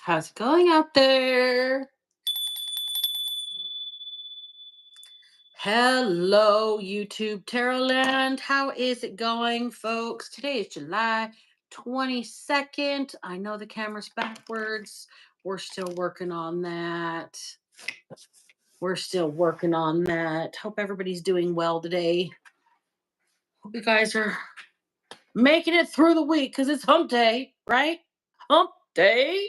How's it going out there? Hello, YouTube Terrorland. How is it going, folks? Today is July 22nd. I know the camera's backwards. We're still working on that. Hope everybody's doing well today. Hope you guys are making it through the week because it's hump day, right? Hump day.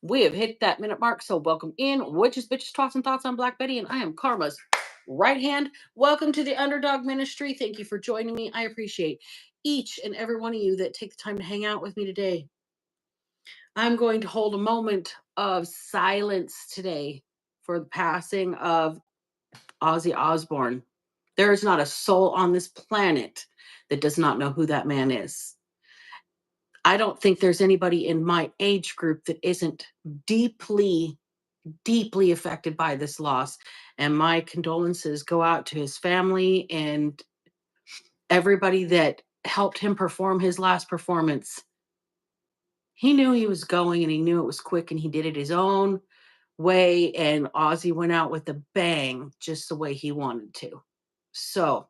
We have hit that minute mark, so welcome in. Witches, bitches, toss and thoughts on Black Betty, and I am Karma's right hand. Welcome to the Underdog Ministry. Thank you for joining me. I appreciate each and every one of you that take the time to hang out with me today. I'm going to hold a moment of silence today for the passing of Ozzy Osbourne. There is not a soul on this planet that does not know who that man is. I don't think there's anybody in my age group that isn't deeply affected by this loss. And my condolences go out to his family and everybody that helped him perform his last performance. He knew he was going and he knew it was quick and he did it his own way. And Ozzy went out with a bang, just the way he wanted to. So,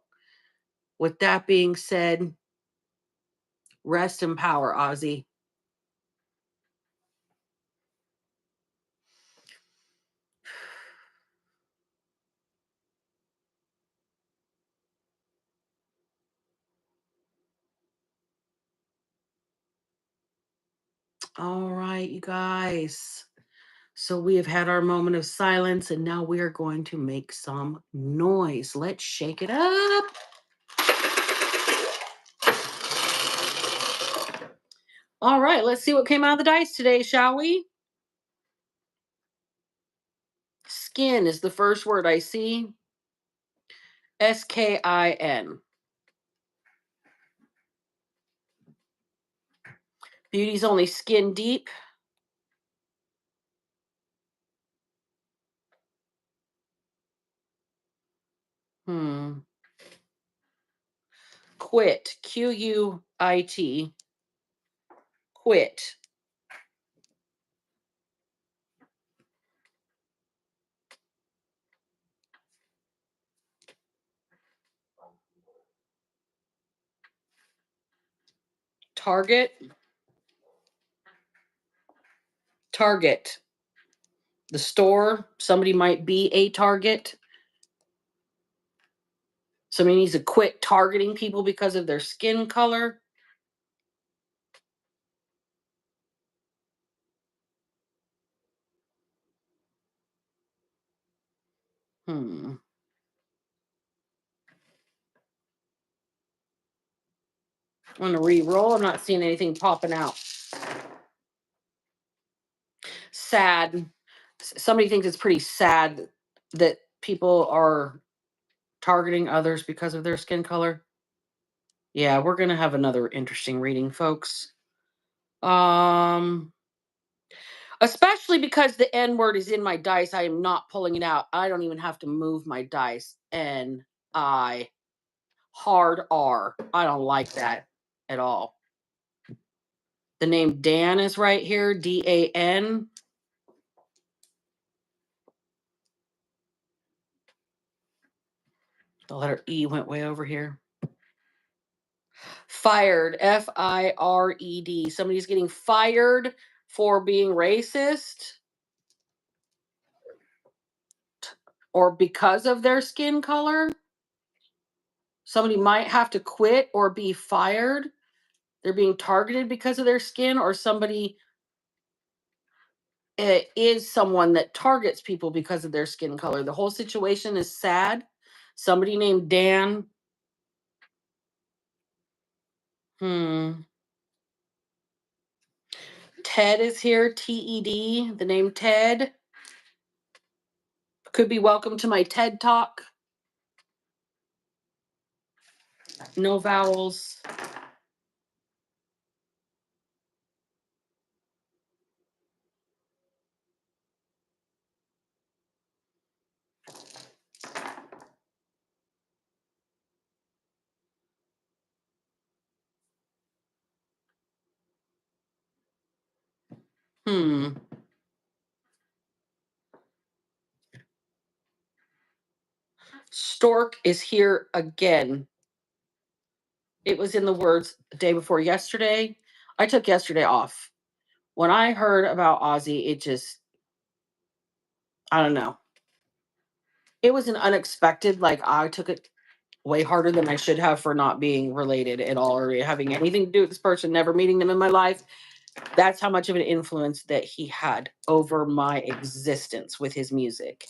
with that being said, rest in power, Ozzy. All right, you guys. So we have had our moment of silence and now we are going to make some noise. Let's shake it up. All right, let's see what came out of the dice today, shall we? Skin is the first word I see. Skin. Beauty's only skin deep. Quit. Quit. Quit. Target. Target. The store. Somebody might be a target. Somebody needs to quit targeting people because of their skin color. I'm going to re-roll. I'm not seeing anything popping out. Sad. Somebody thinks it's pretty sad that people are targeting others because of their skin color. Yeah, we're going to have another interesting reading, folks. Especially because the N word is in my dice. I am not pulling it out. I don't even have to move my dice. N-I. Hard R. I don't like that at all. The name Dan is right here. D-A-N. The letter E went way over here. Fired. F-I-R-E-D. Somebody's getting fired for being racist or because of their skin color. Somebody might have to quit or be fired. They're being targeted because of their skin, or somebody is someone that targets people because of their skin color. The whole situation is sad. Somebody named Dan. Ted is here. T-E-D. The name Ted. Could be welcome to my TED Talk. No vowels. Stork is here again. It was in the words the day before yesterday. I took yesterday off. When I heard about Ozzy, it just, I don't know. It was an unexpected, like, I took it way harder than I should have for not being related at all or having anything to do with this person, never meeting them in my life. That's how much of an influence that he had over my existence with his music.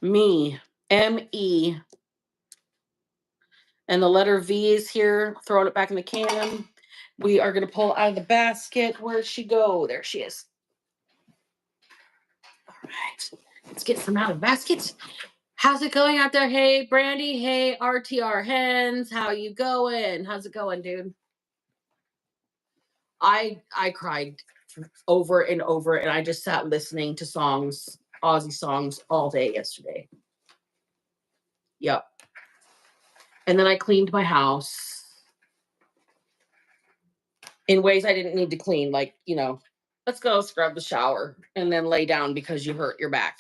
Me, M-E, and the letter V is here, throwing it back in the can. We are going to pull out of the basket. Where'd she go? There she is. All right. Let's get some out of the basket. How's it going out there? Hey, Brandy. Hey, RTR Hens. How you going? How's it going, dude? I cried over and over, and I just sat listening to songs, Ozzy songs, all day yesterday. Yep. And then I cleaned my house in ways I didn't need to clean, like, let's go scrub the shower and then lay down because you hurt your back.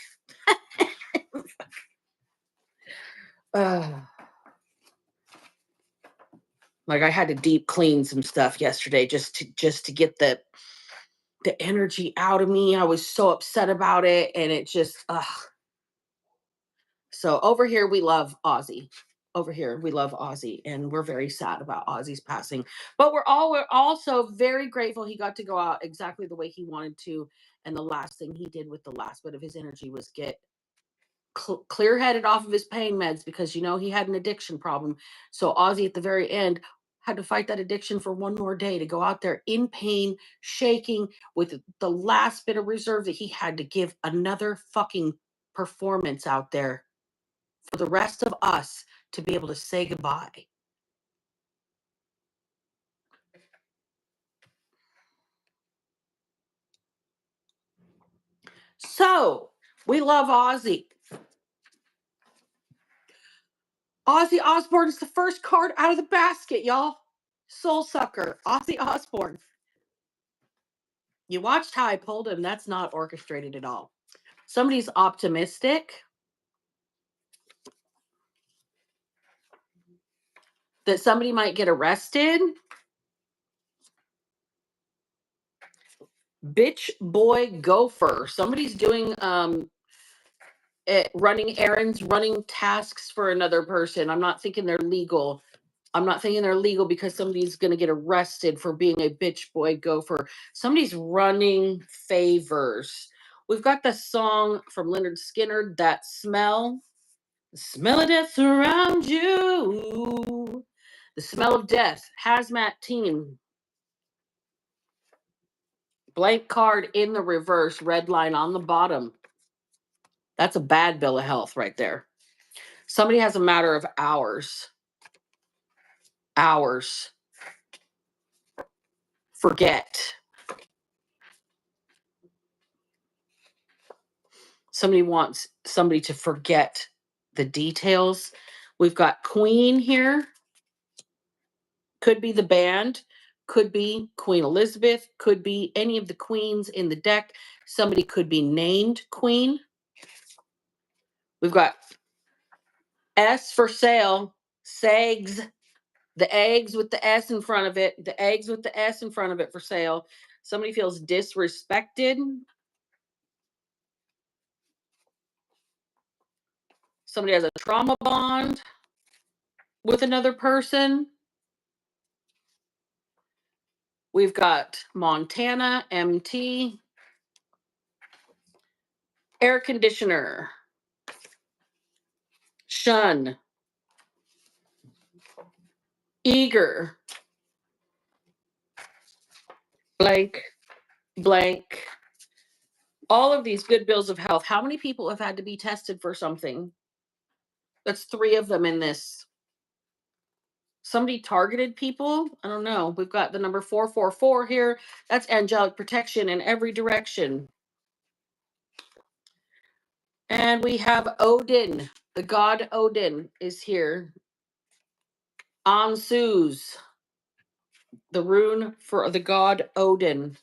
Like, I had to deep clean some stuff yesterday just to get the energy out of me. I was so upset about it, and it just So over here we love Ozzy. Over here we love Ozzy, and we're very sad about Ozzy's passing. But we're also very grateful he got to go out exactly the way he wanted to. And the last thing he did with the last bit of his energy was get clear-headed off of his pain meds, because he had an addiction problem. So Ozzy at the very end had to fight that addiction for one more day to go out there in pain, shaking, with the last bit of reserve that he had to give another fucking performance out there for the rest of us to be able to say goodbye. So we love Ozzy. Ozzy Osbourne is the first card out of the basket, y'all. Soul Sucker, Ozzy Osbourne. You watched how I pulled him. That's not orchestrated at all. Somebody's optimistic that somebody might get arrested. Bitch, boy, gopher. Somebody's doing running errands, running tasks for another person. I'm not thinking they're legal. I'm not thinking they're legal because somebody's going to get arrested for being a bitch, boy, gopher. Somebody's running favors. We've got the song from Leonard Skinner, That Smell. The smell of death around you. The smell of death. Hazmat team. Blank card in the reverse, red line on the bottom. That's a bad bill of health right there. Somebody has a matter of hours. Hours. Forget. Somebody wants somebody to forget the details. We've got Queen here. Could be the band. Could be Queen Elizabeth. Could be any of the queens in the deck. Somebody could be named Queen. We've got S for sale. Seggs. The eggs with the S in front of it. The eggs with the S in front of it for sale. Somebody feels disrespected. Somebody has a trauma bond with another person. We've got Montana, MT, air conditioner, shun, eager, blank, blank. All of these good bills of health. How many people have had to be tested for something? That's 3 of them in this. Somebody targeted people? I don't know. We've got the number 444 here. That's angelic protection in every direction. And we have Odin. The god Odin is here. Ansus, the rune for the god Odin.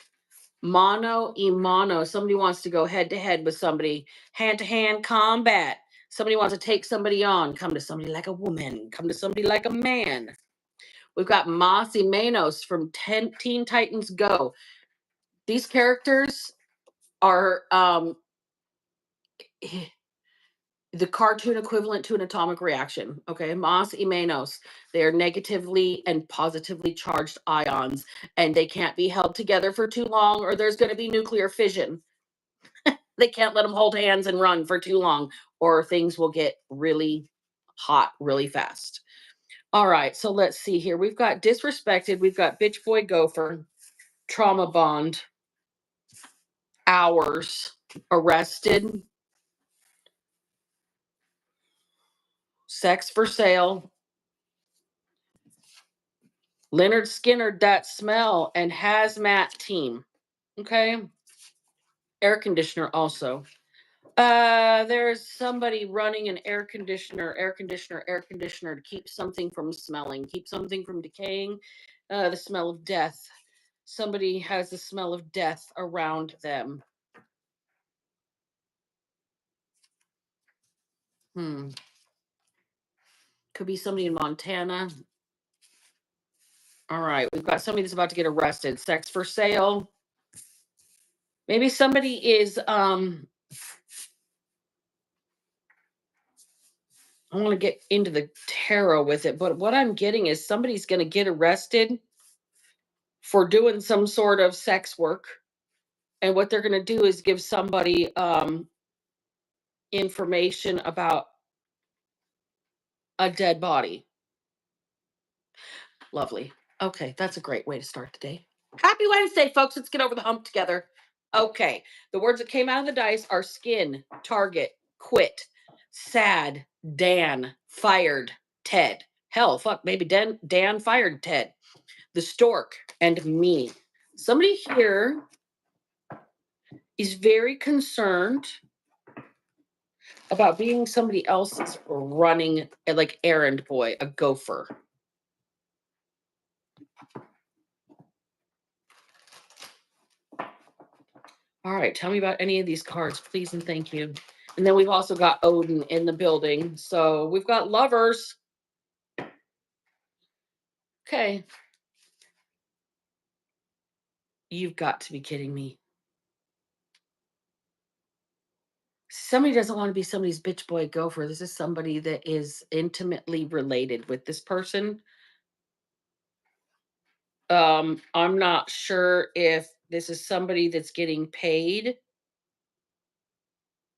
Mano y mano. Somebody wants to go head to head with somebody, hand to hand combat. Somebody wants to take somebody on. Come to somebody like a woman. Come to somebody like a man. We've got Mas y Menos from Teen Titans Go. These characters are the cartoon equivalent to an atomic reaction. Okay, Mas y Menos. They are negatively and positively charged ions, and they can't be held together for too long, or there's going to be nuclear fission. They can't let them hold hands and run for too long, or things will get really hot really fast. All right, so let's see here. We've got disrespected. We've got bitch boy gopher, trauma bond, hours, arrested, sex for sale, Leonard Skinner, that smell, and hazmat team. Okay. Air conditioner also. There's somebody running an air conditioner to keep something from smelling, keep something from decaying. The smell of death. Somebody has the smell of death around them. Could be somebody in Montana. All right, we've got somebody that's about to get arrested. Sex for sale. Maybe somebody is I want to get into the tarot with it, but what I'm getting is somebody's going to get arrested for doing some sort of sex work. And what they're going to do is give somebody information about a dead body. Lovely. Okay, that's a great way to start the day. Happy Wednesday, folks. Let's get over the hump together. Okay, the words that came out of the dice are skin, target, quit, sad, Dan, fired, Ted. Hell, fuck, maybe Dan fired Ted. The stork, and me. Somebody here is very concerned about being somebody else's running, like errand boy, a gopher. All right, tell me about any of these cards, please and thank you. And then we've also got Odin in the building. So we've got lovers. Okay. You've got to be kidding me. Somebody doesn't want to be somebody's bitch boy gopher. This is somebody that is intimately related with this person. I'm not sure if this is somebody that's getting paid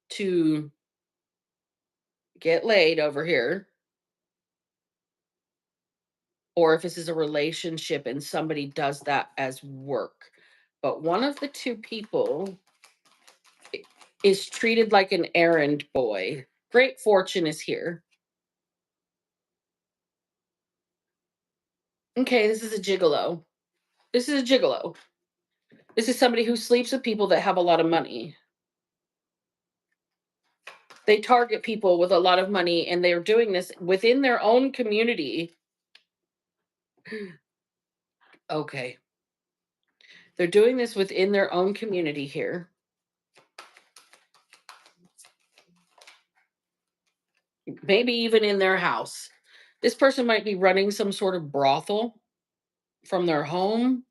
to get laid over here, or if this is a relationship and somebody does that as work. But one of the two people is treated like an errand boy. Great fortune is here. Okay, this is a gigolo. This is a gigolo. This is somebody who sleeps with people that have a lot of money. They target people with a lot of money, and they're doing this within their own community. Okay. They're doing this within their own community here. Maybe even in their house. This person might be running some sort of brothel from their home,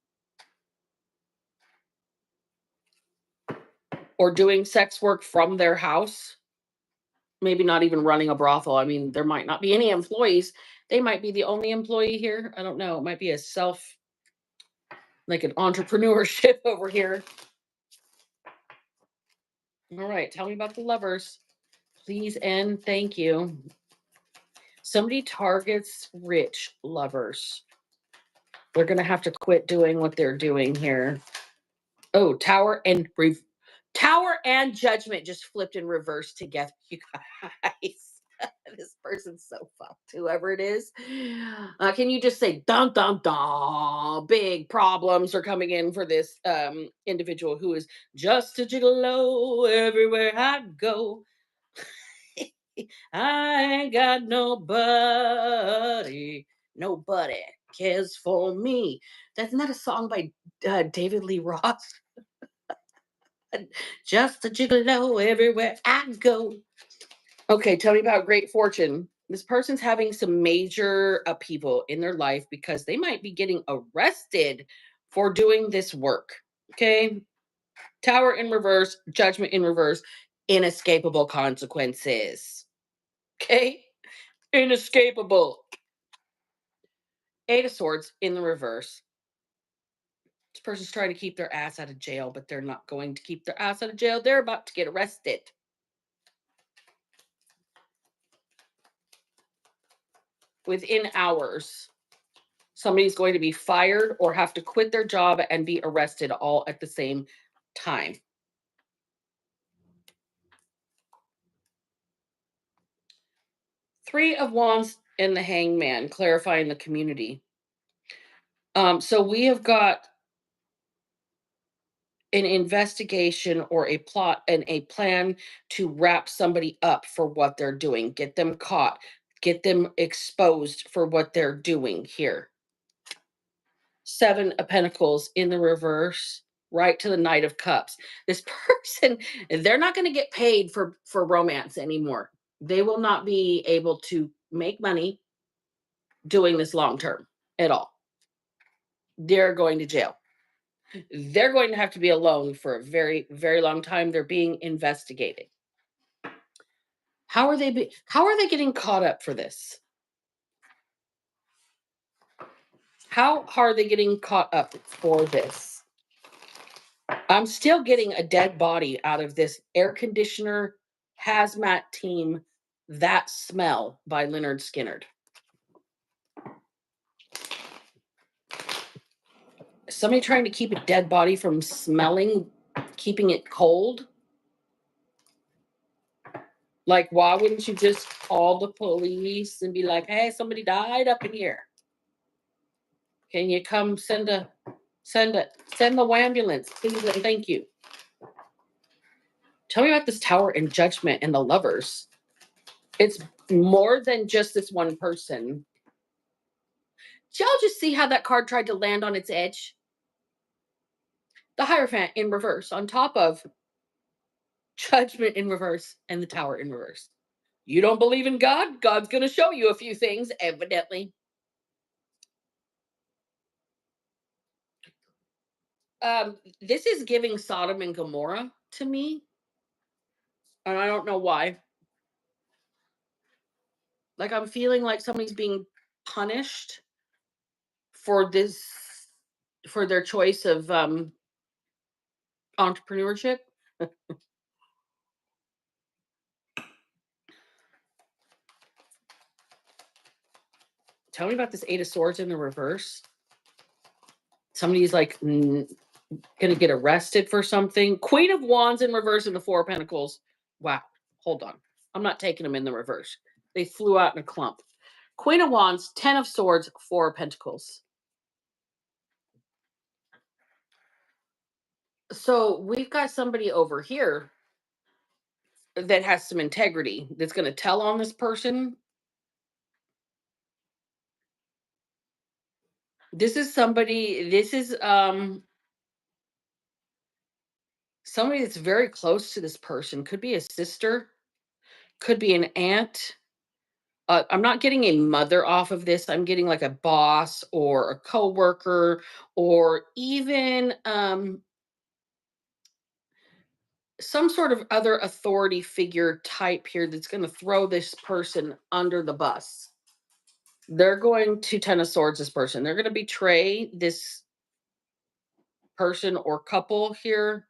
or doing sex work from their house. Maybe not even running a brothel. I mean, there might not be any employees. They might be the only employee here. I don't know. It might be like an entrepreneurship over here. All right. Tell me about the lovers, please and thank you. Somebody targets rich lovers. They're going to have to quit doing what they're doing here. Oh, Tower and Judgment just flipped in reverse together, you guys. This person's so fucked, whoever it is. Can you just say, dun, dun, dun, big problems are coming in for this individual who is just a gigolo everywhere I go. I ain't got nobody. Nobody cares for me. That's not a song by David Lee Roth. Just a gigolo everywhere I go. Okay, tell me about great fortune. This person's having some major upheaval in their life because they might be getting arrested for doing this work. Okay, Tower in reverse, Judgment in reverse, inescapable consequences. Okay, inescapable. Eight of Swords in the reverse. This person's trying to keep their ass out of jail, but they're not going to keep their ass out of jail. They're about to get arrested. Within hours, somebody's going to be fired or have to quit their job and be arrested all at the same time. Three of Wands and the Hangman, clarifying the community. So we have got an investigation or a plot and a plan to wrap somebody up for what they're doing, get them caught, get them exposed for what they're doing here. Seven of Pentacles in the reverse, right to the Knight of Cups. This person, they're not going to get paid for romance anymore. They will not be able to make money doing this long term at all. They're going to jail. They're going to have to be alone for a very, very long time. They're being investigated. How are they getting caught up for this? How are they getting caught up for this? I'm still getting a dead body out of this air conditioner hazmat team. That Smell by Leonard Skinner. Somebody trying to keep a dead body from smelling, keeping it cold. Like, why wouldn't you just call the police and be like, hey, somebody died up in here? Can you come send the ambulance, please and thank you. Tell me about this Tower in Judgment and the Lovers. It's more than just this one person. Did y'all just see how that card tried to land on its edge? The Hierophant in reverse on top of Judgment in reverse and the Tower in reverse. You don't believe in God? God's going to show you a few things, evidently. This is giving Sodom and Gomorrah to me. And I don't know why. Like, I'm feeling like somebody's being punished for this, for their choice of entrepreneurship. Tell me about this Eight of Swords in the reverse. Somebody's like going to get arrested for something. Queen of Wands in reverse and the Four of Pentacles. Wow. Hold on. I'm not taking them in the reverse. They flew out in a clump. Queen of Wands, Ten of Swords, Four of Pentacles. So we've got somebody over here that has some integrity that's going to tell on this person. This is somebody, somebody that's very close to this person. Could be a sister, could be an aunt. I'm not getting a mother off of this. I'm getting like a boss or a coworker or even some sort of other authority figure type here that's going to throw this person under the bus. They're going to Ten of Swords this person. They're going to betray this person or couple here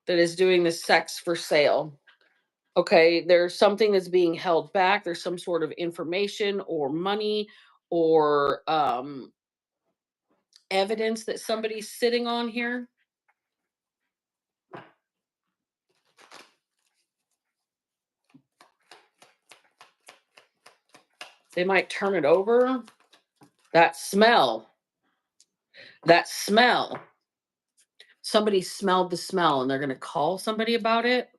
that is doing this sex for sale. Okay, there's something that's being held back. There's some sort of information or money or evidence that somebody's sitting on here. They might turn it over. That smell. That smell. Somebody smelled the smell and they're going to call somebody about it.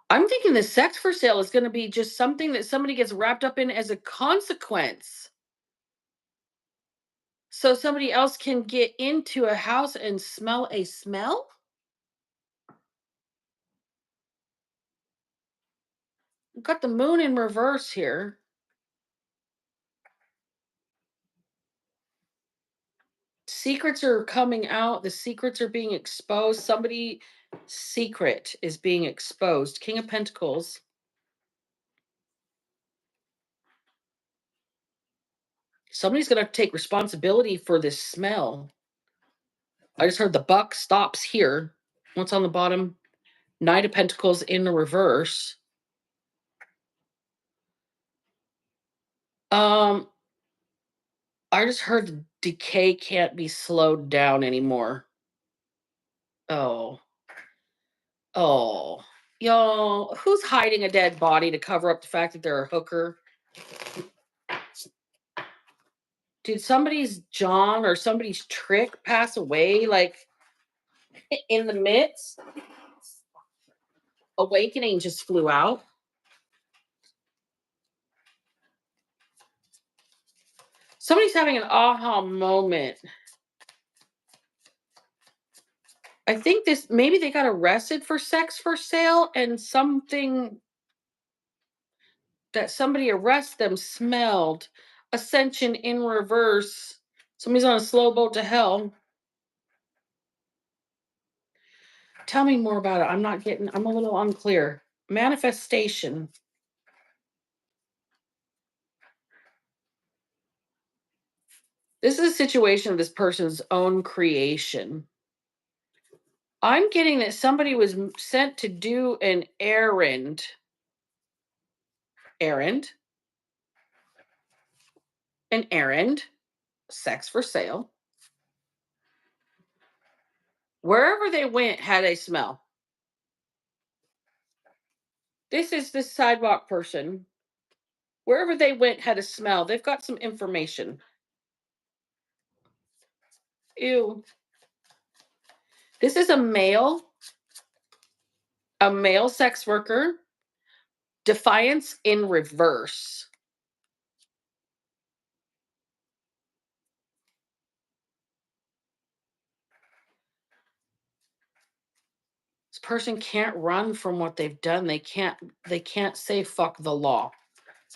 I'm thinking the sex for sale is going to be just something that somebody gets wrapped up in as a consequence. So somebody else can get into a house and smell a smell? We've got the moon in reverse here. Secrets are coming out. The secrets are being exposed. Somebody secret is being exposed. King of Pentacles. Somebody's going to take responsibility for this smell. I just heard the buck stops here. What's on the bottom? Knight of Pentacles in the reverse. Um, I just heard the decay can't be slowed down anymore. Oh, oh, y'all, who's hiding a dead body to cover up the fact that they're a hooker? Did somebody's John or somebody's Trick pass away like in the midst? Awakening just flew out. Somebody's having an aha moment. I think this maybe they got arrested for sex for sale and something that somebody arrested them smelled. Ascension in reverse. Somebody's on a slow boat to hell. Tell me more about it. I'm a little unclear. Manifestation. This is a situation of this person's own creation. I'm getting that somebody was sent to do an errand. Errand. An errand. Sex for sale. Wherever they went had a smell. This is the sidewalk person. Wherever they went had a smell. They've got some information. Ew. This is a male sex worker. Defiance in reverse. This person can't run from what they've done. They can't say fuck the law.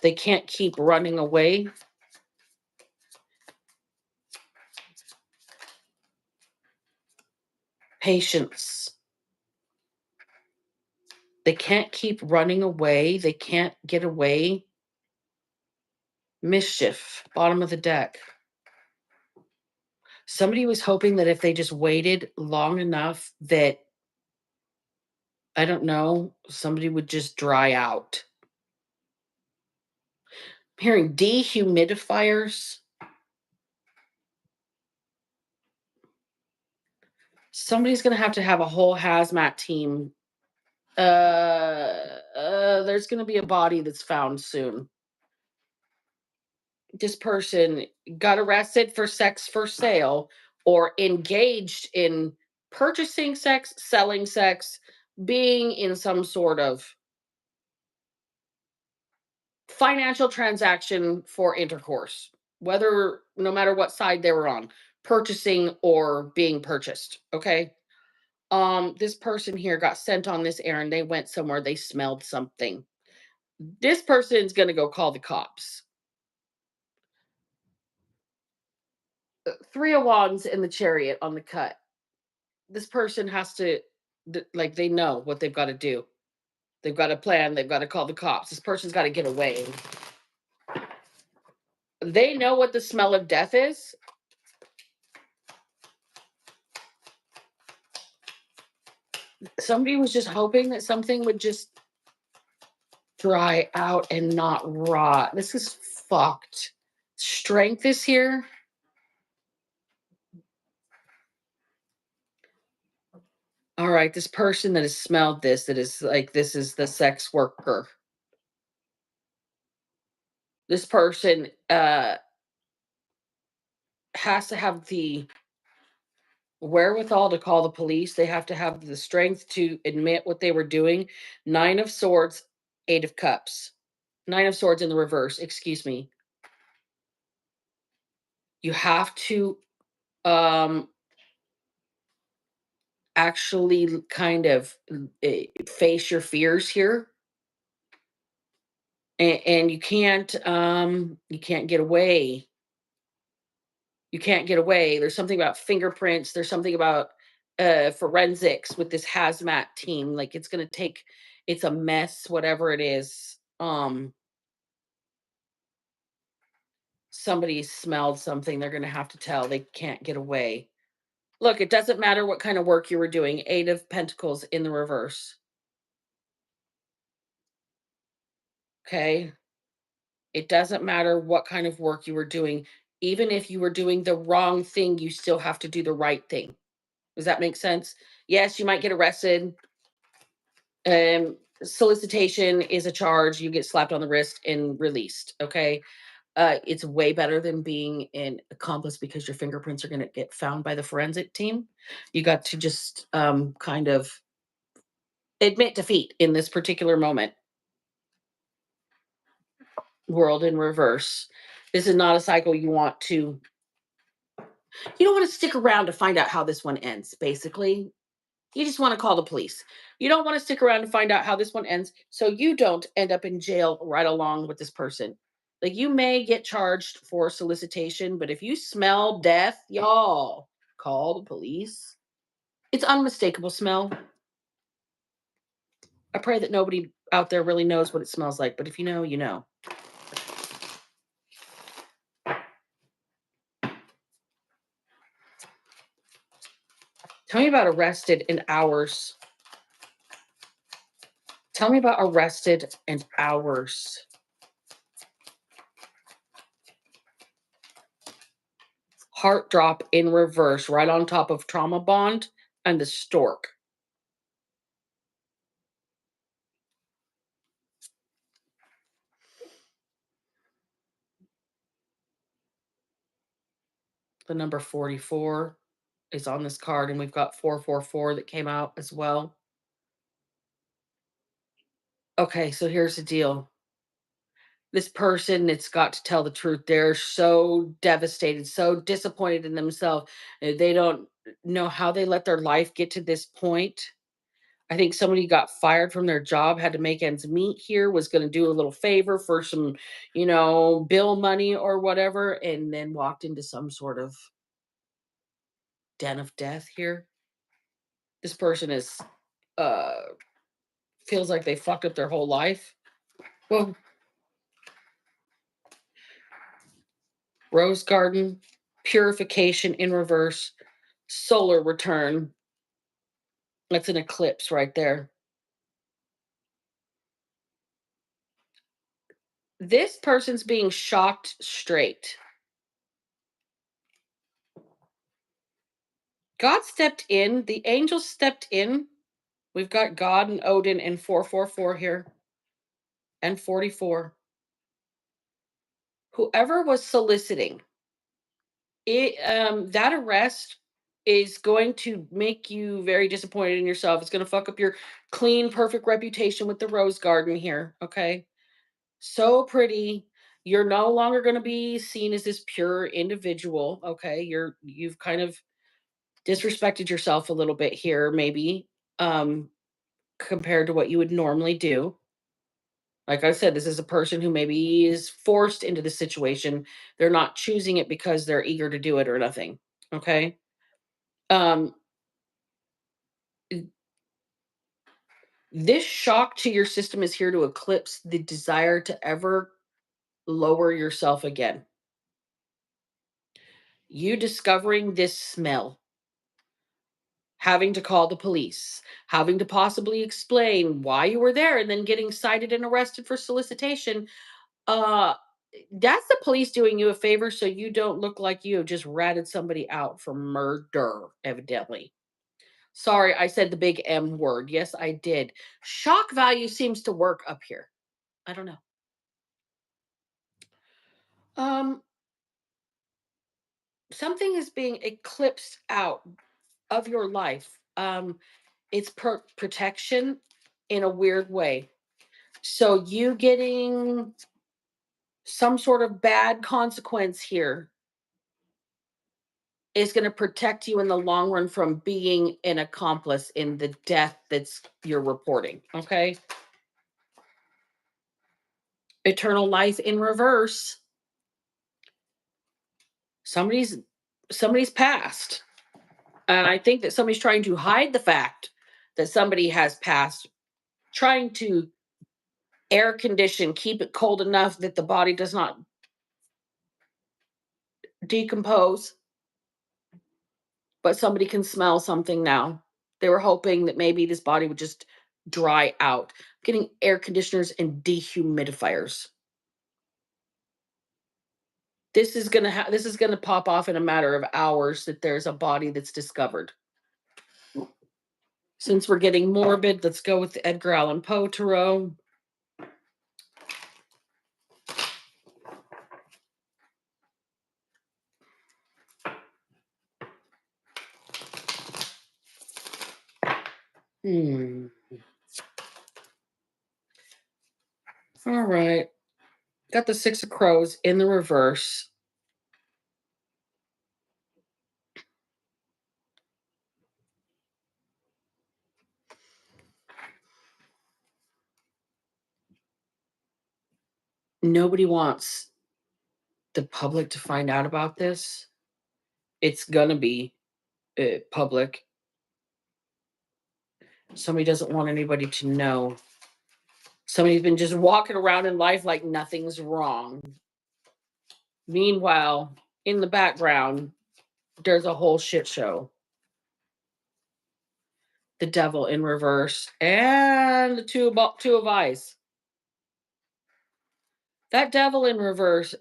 They can't keep running away. Patience. They can't keep running away. They can't get away. Mischief. Bottom of the deck. Somebody was hoping that if they just waited long enough that, I don't know, somebody would just dry out. I'm hearing dehumidifiers. Somebody's going to have a whole hazmat team. There's going to be a body that's found soon. This person got arrested for sex for sale or engaged in purchasing sex, selling sex, being in some sort of financial transaction for intercourse, whether no matter what side they were on, purchasing or being purchased. Okay. This person here got sent on this errand. They went somewhere, they smelled something. This person's gonna go call the cops. Three of Wands in the Chariot on the cut. This person has to, like, they know what they've got to do. They've got a plan. They've got to call the cops. This person's got to get away. They know what the smell of death is. Somebody was just hoping that something would just dry out and not rot. This is fucked. Strength is here. All right, this person that has smelled this, that is like, this is the sex worker. This person has to have the Wherewithal to call the police. They have to have the strength to admit what they were doing. Nine of Swords, Eight of Cups. Nine of Swords in the reverse, excuse me. You have to um actually kind of face your fears here, and you can't get away. You can't get away. There's something about fingerprints. There's something about forensics with this hazmat team. Like it's gonna take. It's a mess, whatever it is. Somebody smelled something. They're gonna have to tell. They can't get away. Look, it doesn't matter what kind of work you were doing. Eight of Pentacles in the reverse. Okay. It doesn't matter what kind of work you were doing. Even if you were doing the wrong thing, you still have to do the right thing. Does that make sense? Yes, you might get arrested. Solicitation is a charge. You get slapped on the wrist and released. Okay. It's way better than being an accomplice because your fingerprints are going to get found by the forensic team. You got to just kind of admit defeat in this particular moment. World in reverse. This is not a cycle you don't want to stick around to find out how this one ends, basically. You just want to call the police. You don't want to stick around to find out how this one ends so you don't end up in jail right along with this person. Like you may get charged for solicitation, but if you smell death, y'all call the police. It's unmistakable smell. I pray that nobody out there really knows what it smells like, but if you know, you know. Tell me about arrested in hours. Tell me about arrested and hours. Heart drop in reverse, right on top of trauma bond and the stork. The number 44 is on this card, and we've got 444 that came out as well. Okay, so here's the deal. This person that's got to tell the truth, they're so devastated, so disappointed in themselves. They don't know how they let their life get to this point. I think somebody got fired from their job, had to make ends meet here, was going to do a little favor for some, bill money or whatever, and then walked into some sort of den of death here. This person is uh feels like they fucked up their whole life. Well, rose garden, purification in reverse, solar return. That's an eclipse right there. This person's being shocked straight. God stepped in, the angels stepped in. We've got God and Odin and 444 here and 44. Whoever was soliciting it, that arrest is going to make you very disappointed in yourself. It's going to fuck up your clean, perfect reputation with the rose garden here. Okay. So pretty. You're no longer going to be seen as this pure individual. Okay. You've kind of disrespected yourself a little bit here, maybe, compared to what you would normally do. Like I said, this is a person who maybe is forced into the situation. They're not choosing it because they're eager to do it or nothing. Okay. Um, this shock to your system is here to eclipse the desire to ever lower yourself again. You discovering this smell, having to call the police, having to possibly explain why you were there, and then getting cited and arrested for solicitation. Uh, that's the police doing you a favor so you don't look like you have just ratted somebody out for murder, evidently. Sorry, I said the big M word. Yes, I did. Shock value seems to work up here. I don't know. Um, something is being eclipsed out. of your life. It's protection in a weird way. So you getting some sort of bad consequence here is going to protect you in the long run from being an accomplice in the death that's you're reporting. Okay. Eternal life in reverse. Somebody's somebody's passed. And I think that somebody's trying to hide the fact that somebody has passed, trying to air condition, keep it cold enough that the body does not decompose, but somebody can smell something now. They were hoping that maybe this body would just dry out. Getting air conditioners and dehumidifiers. This is gonna pop off in a matter of hours that there's a body that's discovered. Since we're getting morbid, let's go with the Edgar Allan Poe tarot. Hmm. All right. Got the Six of Crows in the reverse. Nobody wants the public to find out about this. It's gonna be public. Somebody doesn't want anybody to know. Somebody's been just walking around in life like nothing's wrong. Meanwhile, in the background, there's a whole shit show. The Devil in reverse and the two of Eyes. That Devil in reverse,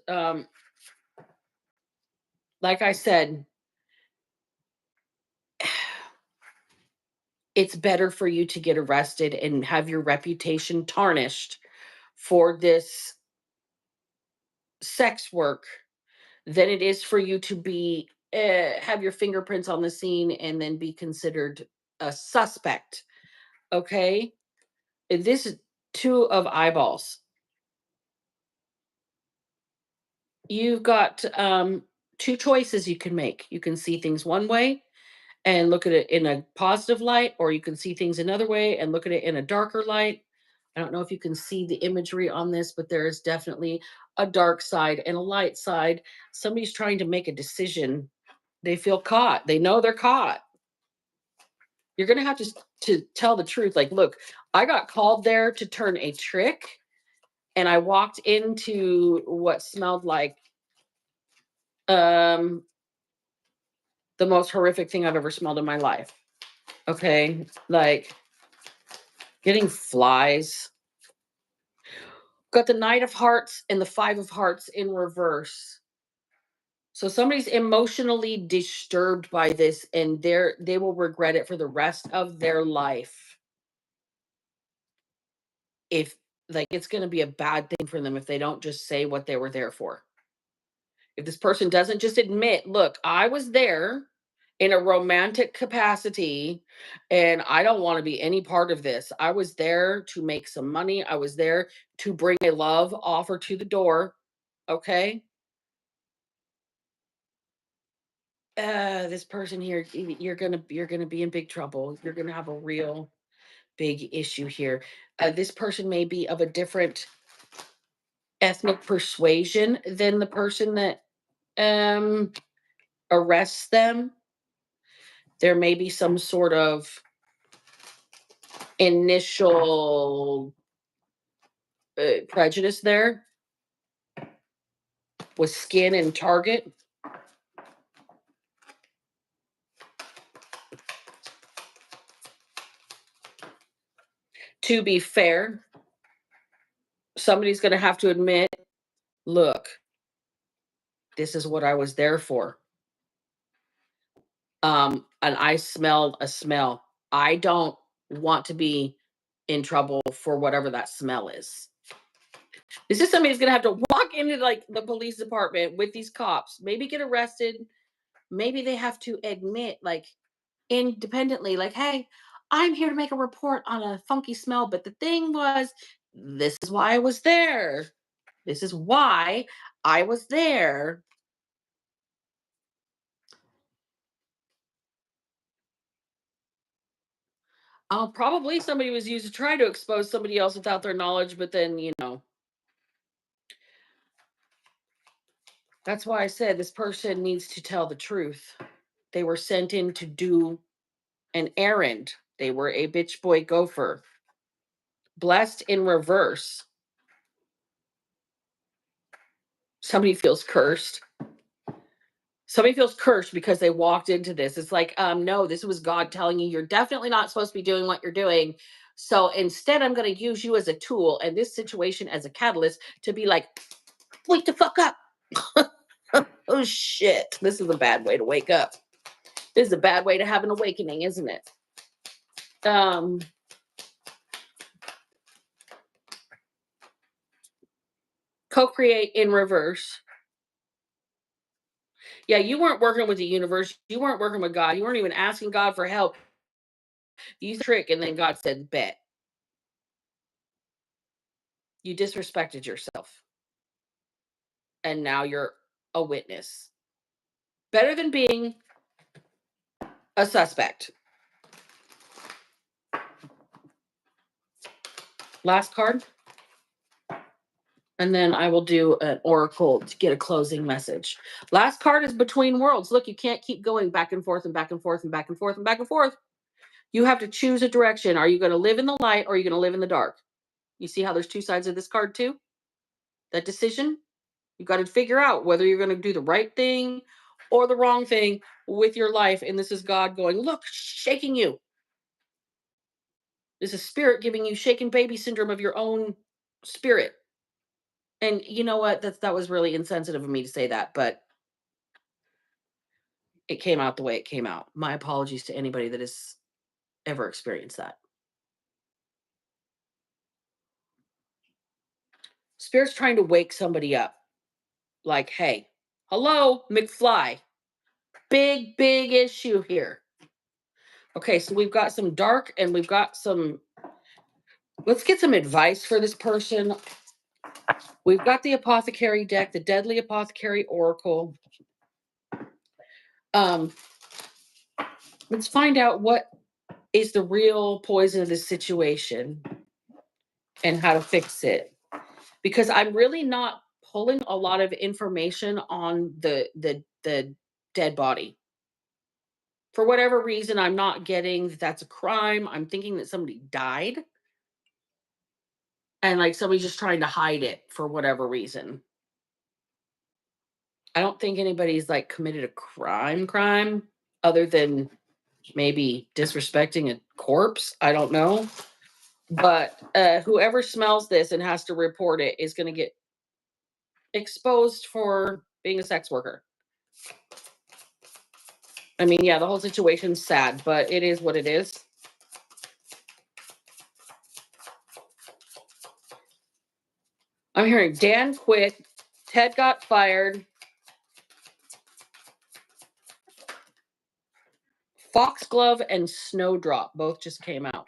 like I said, it's better for you to get arrested and have your reputation tarnished for this sex work than it is for you to be have your fingerprints on the scene and then be considered a suspect. Okay, this is two of eyeballs. You've got two choices you can make. You can see things one way and look at it in a positive light, or you can see things another way and look at it in a darker light. I don't know if you can see the imagery on this, but there is definitely a dark side and a light side. Somebody's trying to make a decision. They feel caught. They know they're caught. You're going to have to tell the truth. Like, look, I got called there to turn a trick, and I walked into what smelled like um the most horrific thing I've ever smelled in my life. Okay? Like getting flies. Got the Knight of Hearts and the Five of Hearts in reverse. So somebody's emotionally disturbed by this and they will regret it for the rest of their life. If like it's going to be a bad thing for them if they don't just say what they were there for. If this person doesn't just admit, look, I was there in a romantic capacity and I don't want to be any part of this. I was there to make some money. I was there to bring a love offer to the door. Okay. This person here, you're gonna be in big trouble. You're gonna have a real big issue here. This person may be of a different ethnic persuasion than the person that um arrests them. There may be some sort of initial prejudice there with skin and target. To be fair, somebody's going to have to admit, look, this is what I was there for. And I smelled a smell. I don't want to be in trouble for whatever that smell is. This is somebody who's going to have to walk into like the police department with these cops, maybe get arrested. Maybe they have to admit, like, independently, like, hey, I'm here to make a report on a funky smell. But the thing was, this is why I was there. This is why I was there. Probably somebody was used to try to expose somebody else without their knowledge, but then, that's why I said this person needs to tell the truth. They were sent in to do an errand. They were a bitch boy gopher. Blessed in reverse. Somebody feels cursed. Somebody feels cursed because they walked into this. It's like, no, this was God telling you you're definitely not supposed to be doing what you're doing. So instead, I'm going to use you as a tool and this situation as a catalyst to be like, wake the fuck up. Oh shit. This is a bad way to wake up. This is a bad way to have an awakening, isn't it? Um, Co-create in reverse. Yeah, you weren't working with the universe. You weren't working with God. You weren't even asking God for help. You used a trick, and then God said, bet. You disrespected yourself. And now you're a witness. Better than being a suspect. Last card. And then I will do an oracle to get a closing message. Last card is between worlds. Look, you can't keep going back and forth and back and forth and back and forth and back and forth. You have to choose a direction. Are you going to live in the light or are you going to live in the dark? You see how there's two sides of this card too? That decision, you got to figure out whether you're going to do the right thing or the wrong thing with your life. And this is God going, look, shaking you. This is spirit giving you shaken baby syndrome of your own spirit. And you know what? That was really insensitive of me to say that, but it came out the way it came out. My apologies to anybody that has ever experienced that. Spirit's trying to wake somebody up. Like, hey, hello, McFly. Big issue here. Okay, so we've got some dark and we've got some. Let's get some advice for this person. We've got the apothecary deck, the deadly apothecary oracle. Um, let's find out what is the real poison of this situation and how to fix it. Because I'm really not pulling a lot of information on the dead body. For whatever reason, I'm not getting that that's a crime. I'm thinking that somebody died and like somebody's just trying to hide it for whatever reason. I don't think anybody's like committed a crime other than maybe disrespecting a corpse. I don't know. But whoever smells this and has to report it is going to get exposed for being a sex worker. I mean, yeah, the whole situation's sad, but it is what it is. I'm hearing Dan quit, Ted got fired, Foxglove and Snowdrop both just came out.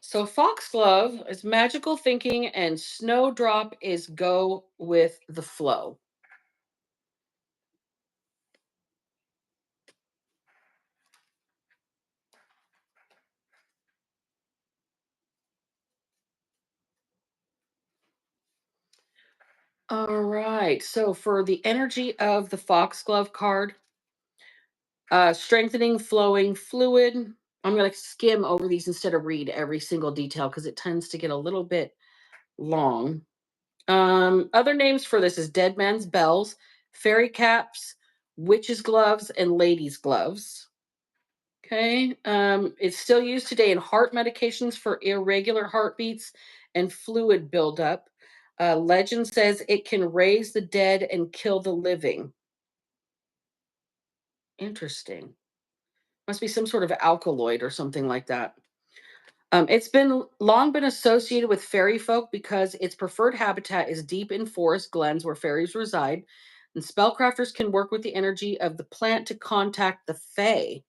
So Foxglove is magical thinking and Snowdrop is go with the flow. All right. So for the energy of the Foxglove card, strengthening, flowing, fluid. I'm going to skim over these instead of read every single detail because it tends to get a little bit long. Other names for this is dead man's bells, fairy caps, witch's gloves, and lady's gloves. Okay. It's still used today in heart medications for irregular heartbeats and fluid buildup. Legend says it can raise the dead and kill the living. Interesting. Must be some sort of alkaloid or something like that. It's been long been associated with fairy folk because its preferred habitat is deep in forest glens where fairies reside. And spellcrafters can work with the energy of the plant to contact the fae.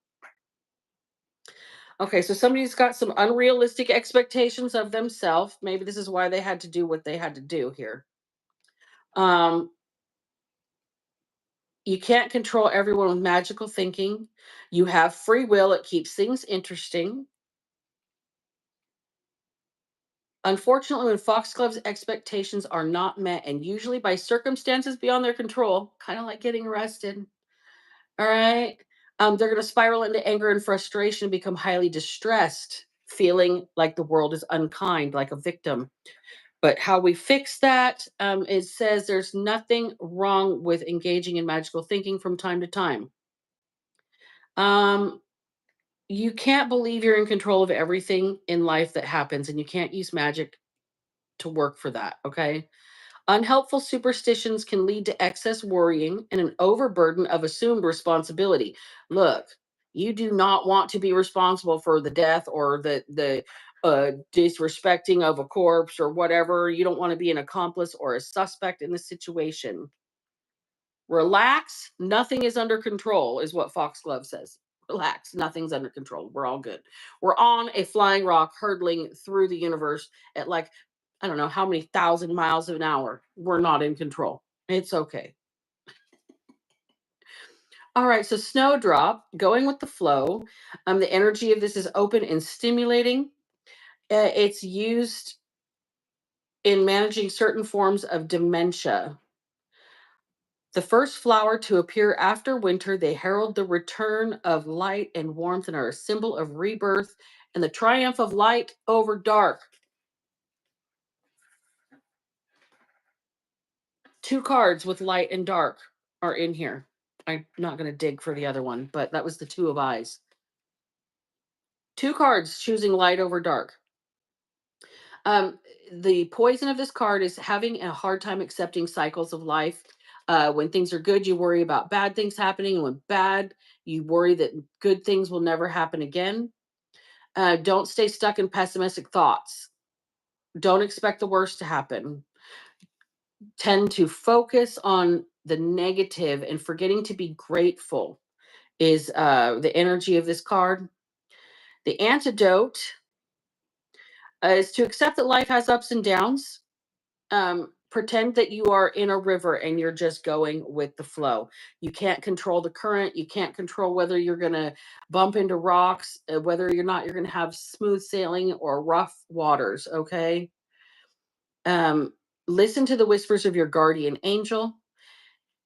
Okay, so somebody's got some unrealistic expectations of themselves. Maybe this is why they had to do what they had to do here. Um, you can't control everyone with magical thinking. You have free will, it keeps things interesting. Unfortunately, when foxgloves expectations are not met, and usually by circumstances beyond their control, kind of like getting arrested, all right, they're going to spiral into anger and frustration and become highly distressed, feeling like the world is unkind, like a victim. But how we fix that, it says there's nothing wrong with engaging in magical thinking from time to time. Um, you can't believe you're in control of everything in life that happens, and you can't use magic to work for that. Okay. Unhelpful superstitions can lead to excess worrying and an overburden of assumed responsibility. Look, you do not want to be responsible for the death or the disrespecting of a corpse or whatever. You don't want to be an accomplice or a suspect in the situation. Relax, nothing is under control, is what Foxglove says. Relax, nothing's under control. We're all good. We're on a flying rock hurtling through the universe at like, I don't know how many thousand miles an hour. We're not in control. It's okay. All right, so snowdrop, going with the flow. The energy of this is open and stimulating. It's used in managing certain forms of dementia. The first flower to appear after winter, they herald the return of light and warmth and are a symbol of rebirth and the triumph of light over dark. Two cards with light and dark are in here. I'm not going to dig for the other one, but that was the Two of Eyes. Two cards choosing light over dark. Um, the poison of this card is having a hard time accepting cycles of life. When things are good, you worry about bad things happening. And when bad, you worry that good things will never happen again. Don't stay stuck in pessimistic thoughts. Don't expect the worst to happen. Tend to focus on the negative and forgetting to be grateful is the energy of this card. The antidote is to accept that life has ups and downs. Pretend that you are in a river and you're just going with the flow. You can't control the current. You can't control whether you're going to bump into rocks, whether you're not, you're going to have smooth sailing or rough waters. Okay. Um, Listen to the whispers of your guardian angel.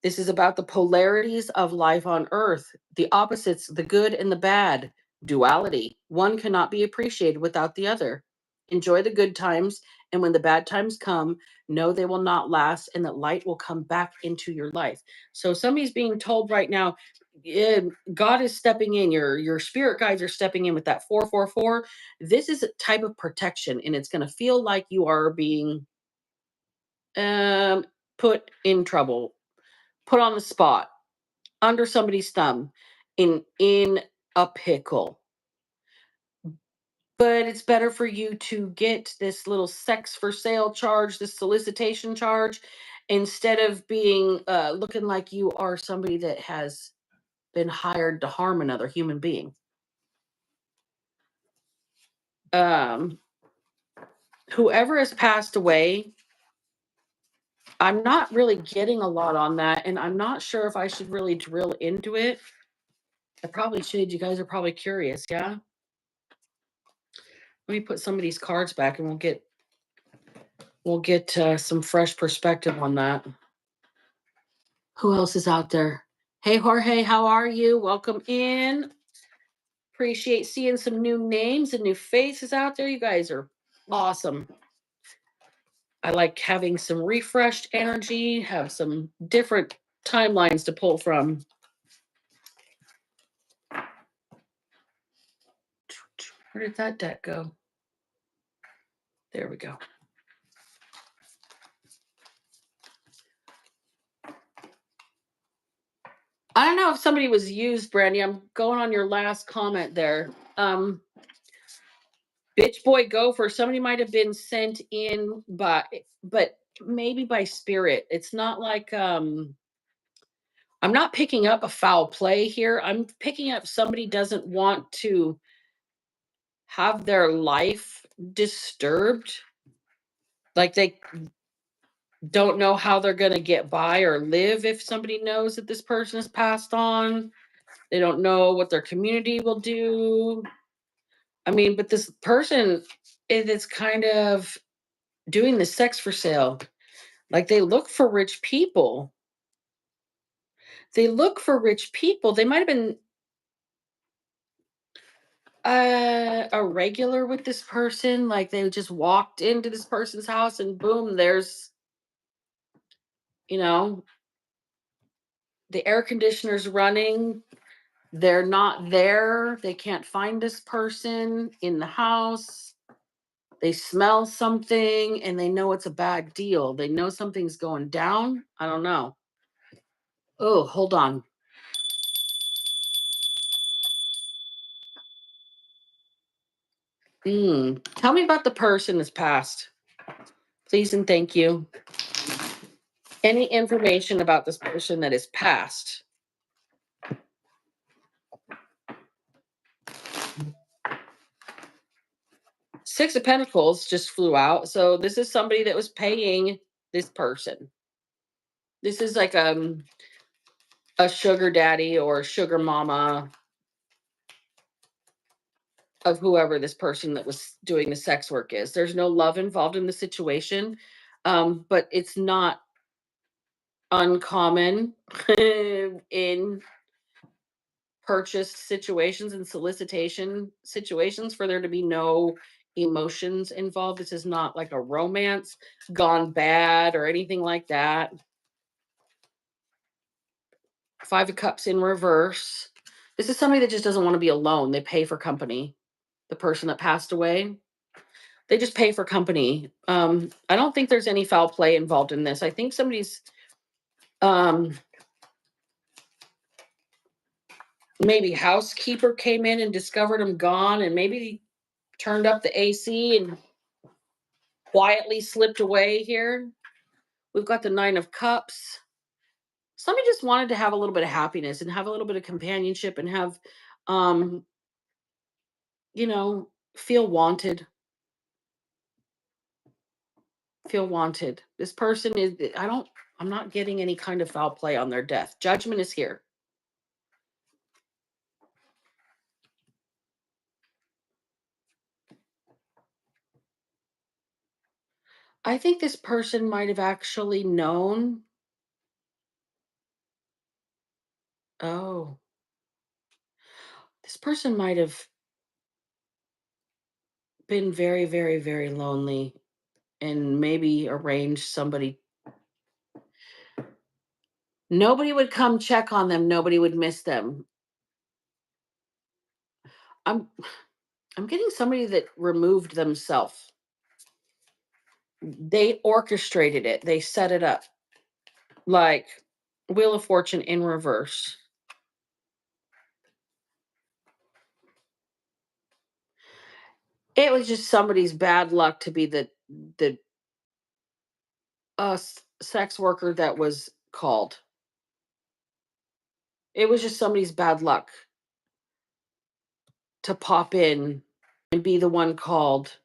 This is about the polarities of life on earth, the opposites, the good and the bad, duality. One cannot be appreciated without the other. Enjoy the good times, and when the bad times come, know they will not last and that light will come back into your life. So somebody's being told right now, God is stepping in, your spirit guides are stepping in with that 444. This is a type of protection, and it's going to feel like you are being um, put in trouble, put on the spot, under somebody's thumb, in a pickle. But it's better for you to get this little sex for sale charge, this solicitation charge, instead of being looking like you are somebody that has been hired to harm another human being. Um, Whoever has passed away, I'm not really getting a lot on that, and I'm not sure if I should really drill into it. I probably should. You guys are probably curious, yeah? Let me put some of these cards back and we'll get some fresh perspective on that. Who else is out there? Hey Jorge, how are you? Welcome in. Appreciate seeing some new names and new faces out there. You guys are awesome. I like having some refreshed energy, have some different timelines to pull from. Where did that deck go? There we go. I don't know if somebody was used, Brandy. I'm going on your last comment there. Bitch boy gopher, somebody might have been sent in by, but maybe by spirit. It's not like I'm not picking up a foul play here. I'm picking up somebody doesn't want to have their life disturbed. Like they don't know how they're going to get by or live if somebody knows that this person has passed on. They don't know what their community will do. I mean, but this person is kind of doing the sex for sale. Like they look for rich people. They look for rich people. They might have been a regular with this person. Like they just walked into this person's house and boom, there's, you know, the air conditioner's running. They're not there. They can't find this person in the house. They smell something and they know it's a bad deal. They know something's going down. I don't know. Oh, hold on. Tell me about the person that's passed. Please and thank you. Any information about this person that is passed. Six of Pentacles just flew out. So this is somebody that was paying this person. This is like a sugar daddy or sugar mama of whoever this person that was doing the sex work is. There's no love involved in the situation. But it's not uncommon in purchased situations and solicitation situations for there to be no emotions involved. This is not like a romance gone bad or anything like that. Five of Cups in reverse. This is somebody that just doesn't want to be alone. They pay for company. The person that passed away, they just pay for company. I don't think there's any foul play involved in this. I think somebody's um maybe housekeeper came in and discovered him gone and maybe turned up the AC and quietly slipped away here. We've got the Nine of Cups. Somebody just wanted to have a little bit of happiness and have a little bit of companionship and have, um, feel wanted. Feel wanted. This person is, I'm not getting any kind of foul play on their death. Judgment is here. I think this person might have actually known. Oh, this person might have been very, very, very lonely and maybe arranged somebody. Nobody would come check on them. Nobody would miss them. I'm I'm getting somebody that removed themselves. They orchestrated it. They set it up. Like Wheel of Fortune in reverse. It was just somebody's bad luck to be the sex worker that was called. It was just somebody's bad luck to pop in and be the one called.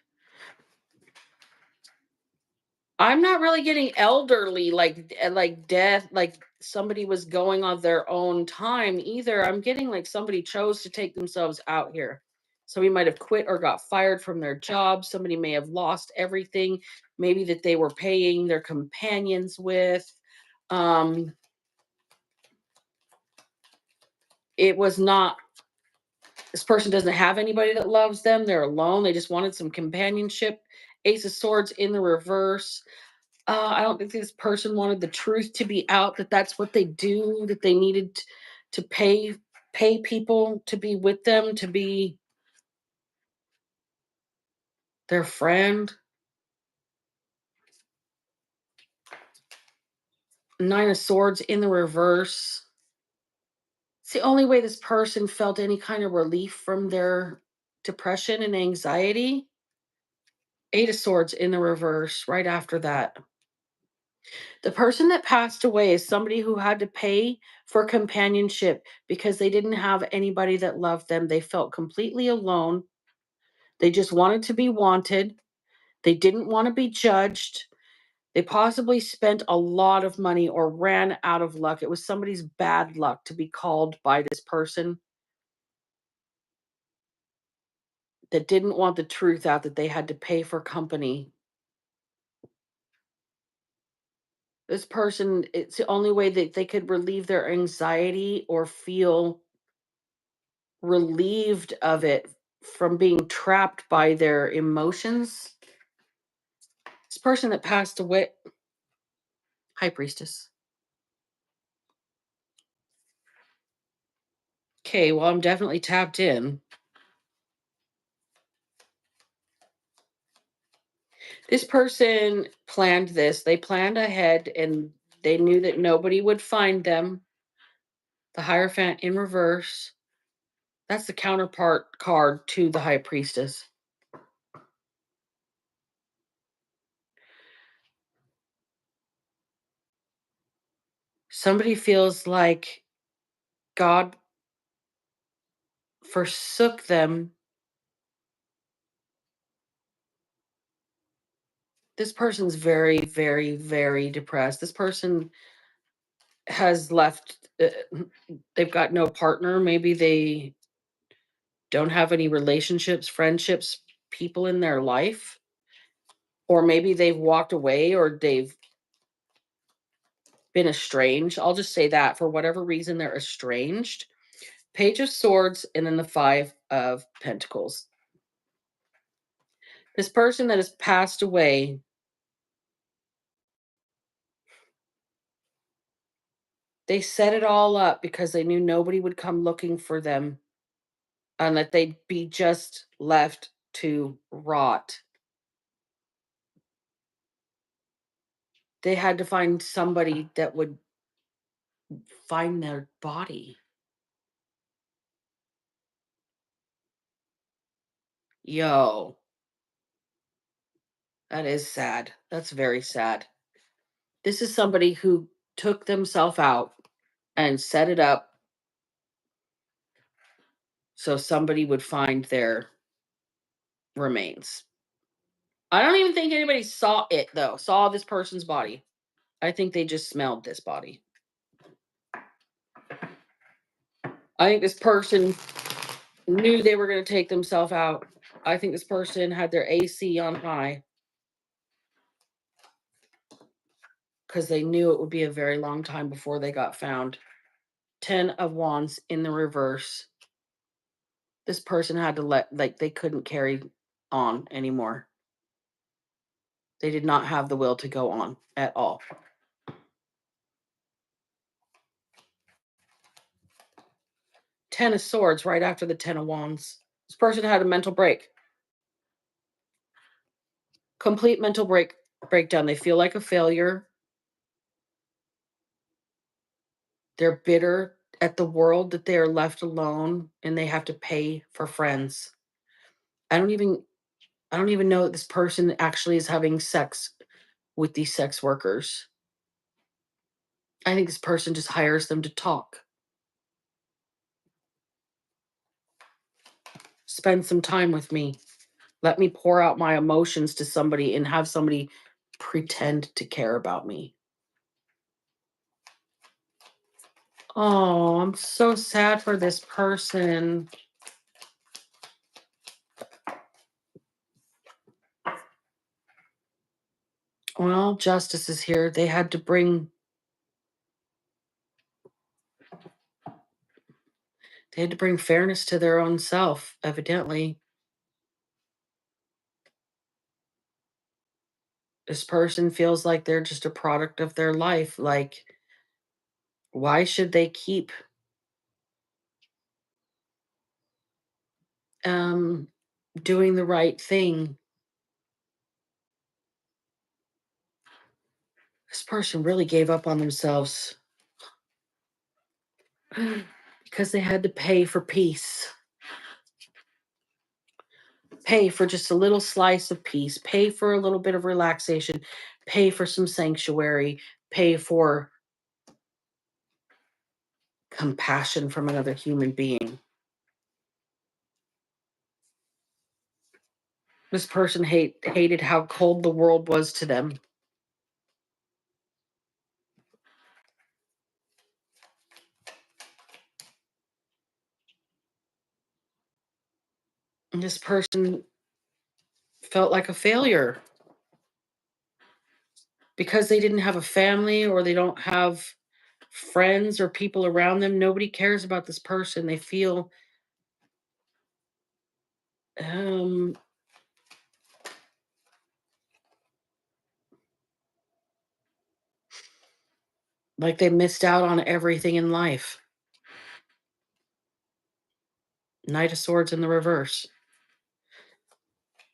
I'm not really getting elderly, like death, like somebody was going on their own time either. I'm getting like somebody chose to take themselves out here. Somebody might have quit or got fired from their job. Somebody may have lost everything, maybe that they were paying their companions with. Um, it was not, this person doesn't have anybody that loves them. They're alone. They just wanted some companionship. Ace of Swords in the reverse. I don't think this person wanted the truth to be out, that that's what they do, that they needed to pay people to be with them, to be their friend. Nine of Swords in the reverse. It's the only way this person felt any kind of relief from their depression and anxiety. Eight of Swords in the reverse right after that. The person that passed away is somebody who had to pay for companionship because they didn't have anybody that loved them. They felt completely alone. They just wanted to be wanted. They didn't want to be judged. They possibly spent a lot of money or ran out of luck. It was somebody's bad luck to be called by this person that didn't want the truth out that they had to pay for company. This person, it's the only way that they could relieve their anxiety or feel relieved of it from being trapped by their emotions. This person that passed away, High Priestess. Okay, well, I'm definitely tapped in. This person planned this. They planned ahead and they knew that nobody would find them. The Hierophant in reverse. That's the counterpart card to the High Priestess. Somebody feels like God forsook them. This person's very, very, very depressed. This person has left, they've got no partner. Maybe they don't have any relationships, friendships, people in their life. Or maybe they've walked away or they've been estranged. I'll just say that for whatever reason, they're estranged. Page of Swords and then the Five of Pentacles. This person that has passed away, they set it all up because they knew nobody would come looking for them and that they'd be just left to rot. They had to find somebody that would find their body. Yo, that is sad. That's very sad. This is somebody who took themselves out and set it up so somebody would find their remains. I don't even think anybody saw it though, saw this person's body. I think they just smelled this body. I think this person knew they were going to take themselves out. I think this person had their AC on high because they knew it would be a very long time before they got found. 10 of Wands in the reverse. This person had to like, they couldn't carry on anymore. They did not have the will to go on at all. Ten of Swords right after the Ten of Wands. This person had a mental break. Complete mental breakdown. They feel like a failure. They're bitter at the world that they are left alone and they have to pay for friends. I don't even know that this person actually is having sex with these sex workers. I think this person just hires them to talk. Spend some time with me. Let me pour out my emotions to somebody and have somebody pretend to care about me. Oh, I'm so sad for this person. Well, justice is here. They had to bring fairness to their own self, evidently. This person feels like they're just a product of their life. Like, why should they keep um doing the right thing? This person really gave up on themselves because they had to pay for peace. pay for just a little slice of peace, pay for a little bit of relaxation, pay for some sanctuary, pay for compassion from another human being. This person hated how cold the world was to them. And this person felt like a failure because they didn't have a family or they don't have friends or people around them. Nobody cares about this person. They feel um, like they missed out on everything in life. Knight of Swords in the reverse.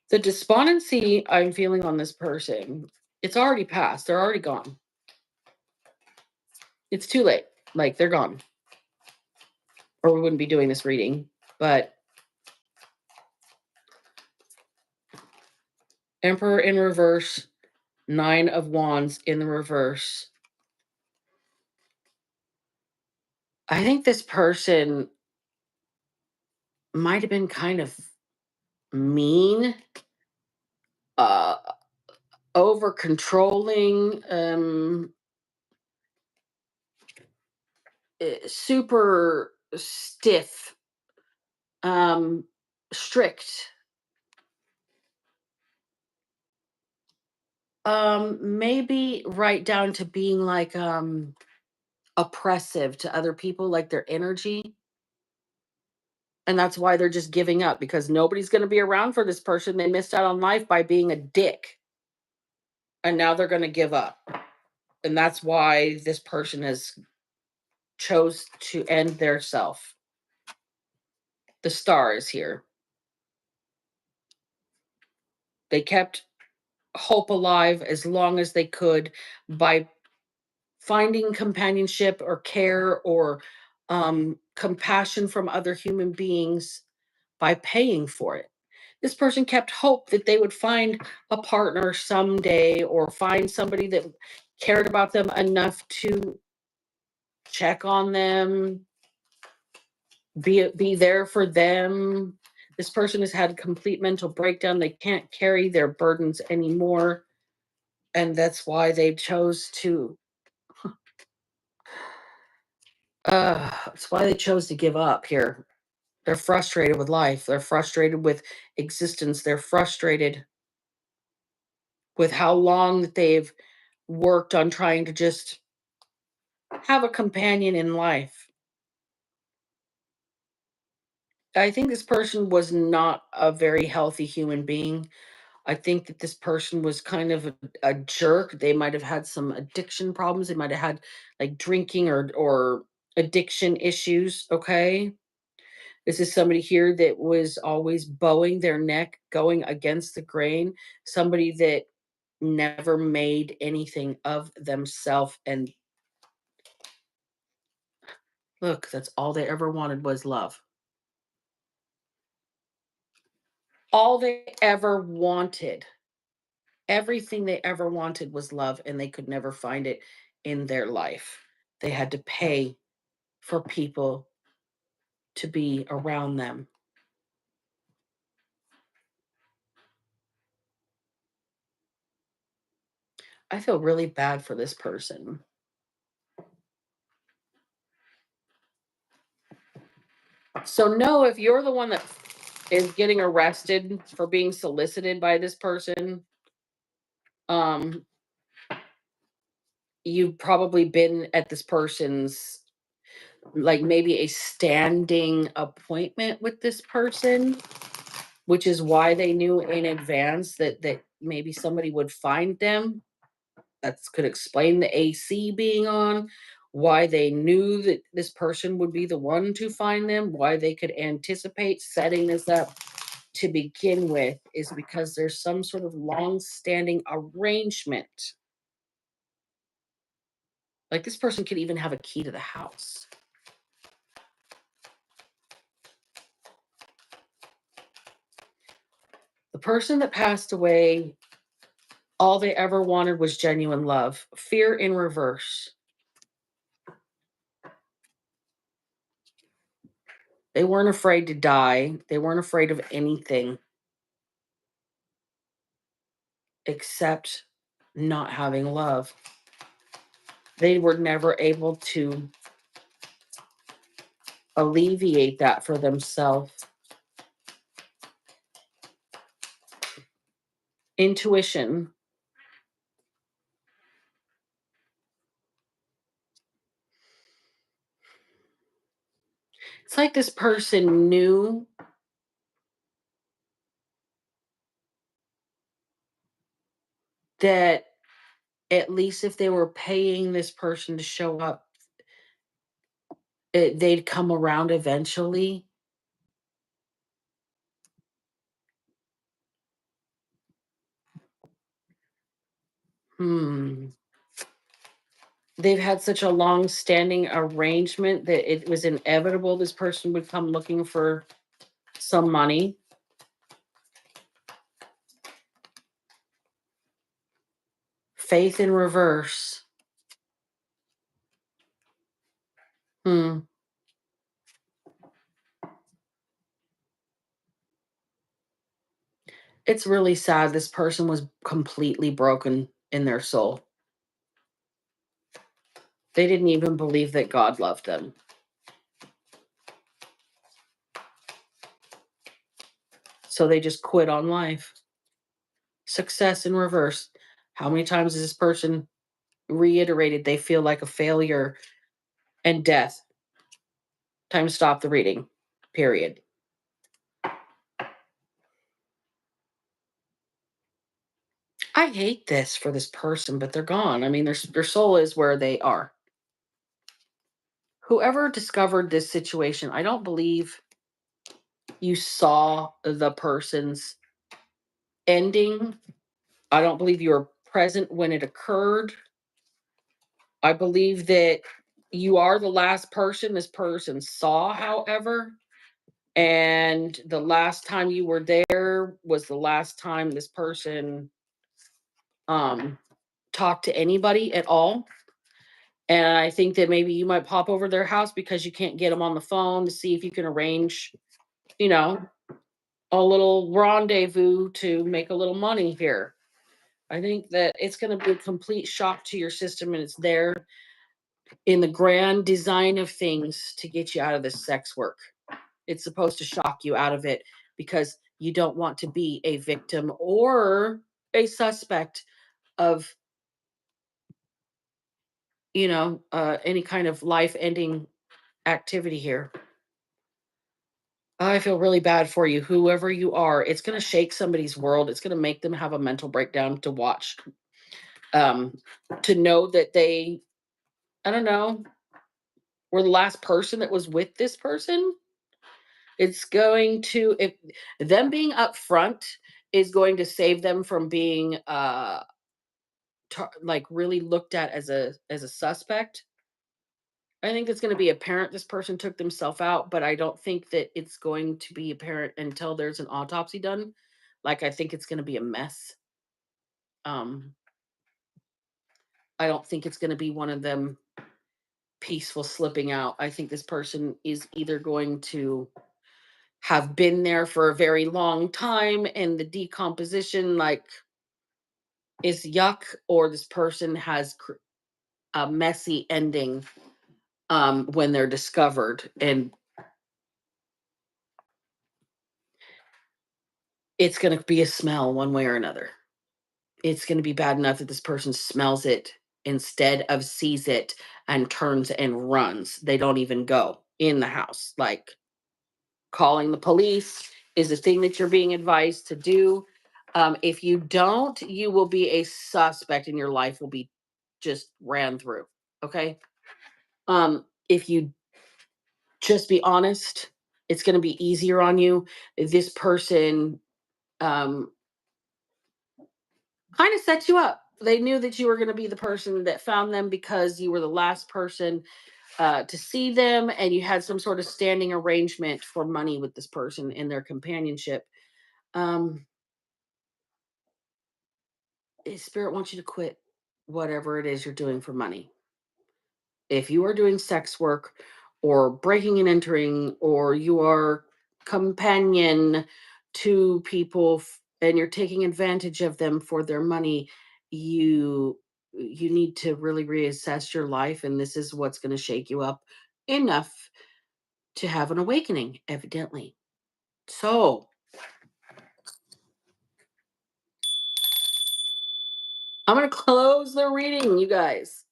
The despondency I'm feeling on this person, it's already passed. They're already gone. It's too late. Like they're gone. Or we wouldn't be doing this reading. But Emperor in reverse, Nine of Wands in the reverse. I think this person might have been kind of mean, uh, over controlling, super stiff, um, strict, maybe right down to being like oppressive to other people, like their energy. And that's why they're just giving up because nobody's going to be around for this person. They missed out on life by being a dick. And now they're going to give up. And that's why this person has chose to end their self. The star is here. They kept hope alive as long as they could by finding companionship or care or compassion from other human beings by paying for it. This person kept hope that they would find a partner someday or find somebody that cared about them enough to check on them, be there for them. This person has had complete mental breakdown. They can't carry their burdens anymore. And that's why they chose to that's why they chose to give up here. They're frustrated with life. They're frustrated with existence. They're frustrated with how long that they've worked on trying to just have a companion in life. I think this person was not a very healthy human being. I think that this person was kind of a jerk. They might have had some addiction problems. They might have had like drinking or addiction issues. Okay. This is somebody here that was always bowing their neck, going against the grain, somebody that never made anything of themselves. And look, that's all they ever wanted was love. All they ever wanted, everything they ever wanted was love, and they could never find it in their life. They had to pay for people to be around them. I feel really bad for this person. So, no, if you're the one that is getting arrested for being solicited by this person, um, you've probably been at this person's, like maybe a standing appointment with this person, which is why they knew in advance that maybe somebody would find them. That could explain the AC being on, why they knew that this person would be the one to find them, why they could anticipate setting this up to begin with, is because there's some sort of long-standing arrangement. Like this person could even have a key to the house. The person that passed away, all they ever wanted was genuine love. Fear in reverse. They weren't afraid to die. They weren't afraid of anything except not having love. They were never able to alleviate that for themselves. Intuition. It's like this person knew that at least if they were paying this person to show up, they'd come around eventually. Hmm. They've had such a long-standing arrangement that it was inevitable this person would come looking for some money. Faith in reverse. Hmm. It's really sad this person was completely broken in their soul. They didn't even believe that God loved them. So they just quit on life. Success in reverse. How many times has this person reiterated they feel like a failure and death? Time to stop the reading. Period. I hate this for this person, but they're gone. I mean, their soul is where they are. Whoever discovered this situation, I don't believe you saw the person's ending. I don't believe you were present when it occurred. I believe that you are the last person this person saw, however, and the last time you were there was the last time this person um talked to anybody at all. And I think that maybe you might pop over their house because you can't get them on the phone to see if you can arrange, you know, a little rendezvous to make a little money here. I think that it's going to be a complete shock to your system, and it's there in the grand design of things to get you out of this sex work. It's supposed to shock you out of it because you don't want to be a victim or a suspect of, any kind of life ending activity here. I feel really bad for you, whoever you are. It's going to shake somebody's world. It's going to make them have a mental breakdown to watch, um, to know that they, I don't know, were the last person that was with this person. It's going to, if them being upfront is going to save them from being like really looked at as a suspect. I think it's going to be apparent this person took themselves out, but I don't think that it's going to be apparent until there's an autopsy done. Like I think it's going to be a mess. Um, I don't think it's going to be one of them peaceful slipping out. I think this person is either going to have been there for a very long time and the decomposition like is yuck, or this person has a messy ending when they're discovered, and it's going to be a smell one way or another. It's going to be bad enough that this person smells it instead of sees it and turns and runs. They don't even go in the house. Like calling the police is a thing that you're being advised to do. If you don't, you will be a suspect and your life will be just ran through. Okay. If you just be honest, it's going to be easier on you. This person um, kind of set you up. They knew that you were going to be the person that found them because you were the last person to see them, and you had some sort of standing arrangement for money with this person in their companionship. Um, Spirit wants you to quit whatever it is you're doing for money. If you are doing sex work or breaking and entering, or you are companion to people and you're taking advantage of them for their money, you need to really reassess your life, and this is what's going to shake you up enough to have an awakening, evidently. So I'm going to close the reading, you guys.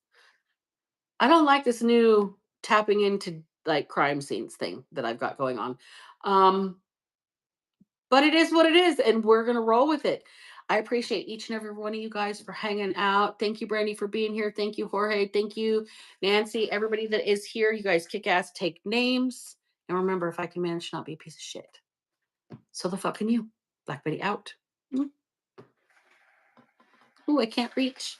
I don't like this new tapping into like crime scenes thing that I've got going on. Um, but it is what it is, and we're gonna roll with it. I appreciate each and every one of you guys for hanging out. Thank you, Brandy, for being here. Thank you, Jorge. Thank you, Nancy. Everybody that is here, you guys kick ass, take names. And remember, if I can manage to not be a piece of shit, so the fucking you. Black Betty out. Ooh, I can't reach.